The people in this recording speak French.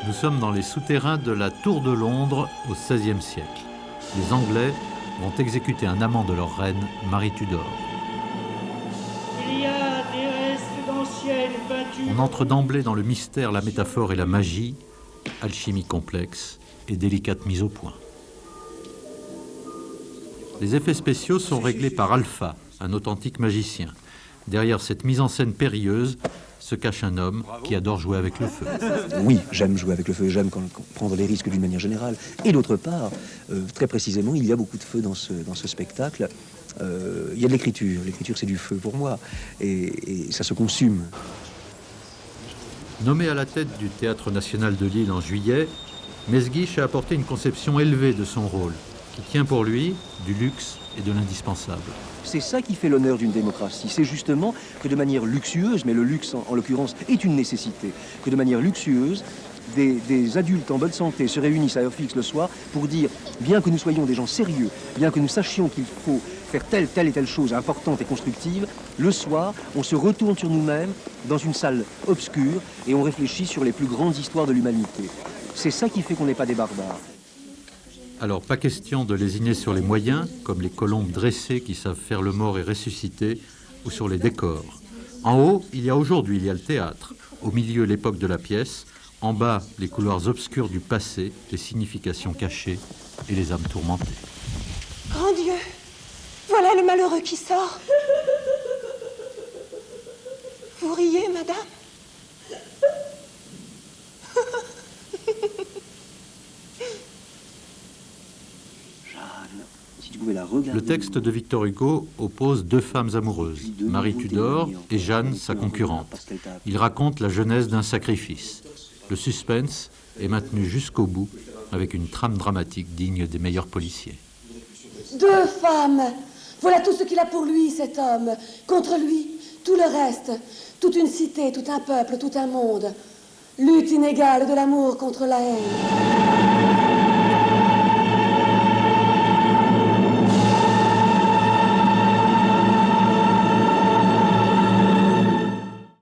Nous sommes dans les souterrains de la Tour de Londres au XVIe siècle. Les Anglais vont exécuter un amant de leur reine, Marie Tudor. Il y a des restes d'anciennes peintures. On entre d'emblée dans le mystère, la métaphore et la magie, alchimie complexe et délicate mise au point. Les effets spéciaux sont réglés par Alpha, un authentique magicien. Derrière cette mise en scène périlleuse se cache un homme qui adore jouer avec le feu. Oui, j'aime jouer avec le feu, j'aime prendre les risques d'une manière générale. Et d'autre part, très précisément, il y a beaucoup de feu dans ce spectacle. Il y a de l'écriture. L'écriture, c'est du feu pour moi. Et ça se consume. Nommé à la tête du Théâtre national de Lille en juillet, Mesguich a apporté une conception élevée de son rôle, qui tient pour lui du luxe et de l'indispensable. C'est ça qui fait l'honneur d'une démocratie. C'est justement que de manière luxueuse, mais le luxe en l'occurrence est une nécessité, que de manière luxueuse, des adultes en bonne santé se réunissent à heure fixe le soir pour dire, bien que nous soyons des gens sérieux, bien que nous sachions qu'il faut faire telle et telle chose importante et constructive, le soir, on se retourne sur nous-mêmes dans une salle obscure et on réfléchit sur les plus grandes histoires de l'humanité. C'est ça qui fait qu'on n'est pas des barbares. Alors, pas question de lésiner sur les moyens, comme les colombes dressées qui savent faire le mort et ressusciter, ou sur les décors. En haut, il y a le théâtre. Au milieu, l'époque de la pièce. En bas, les couloirs obscurs du passé, les significations cachées et les âmes tourmentées. Grand Dieu, voilà le malheureux qui sort. Vous riez, madame? Le texte de Victor Hugo oppose deux femmes amoureuses, Marie Tudor et Jeanne, sa concurrente. Il raconte la genèse d'un sacrifice. Le suspense est maintenu jusqu'au bout, avec une trame dramatique digne des meilleurs policiers. Deux femmes! Voilà tout ce qu'il a pour lui, cet homme. Contre lui, tout le reste. Toute une cité, tout un peuple, tout un monde. Lutte inégale de l'amour contre la haine.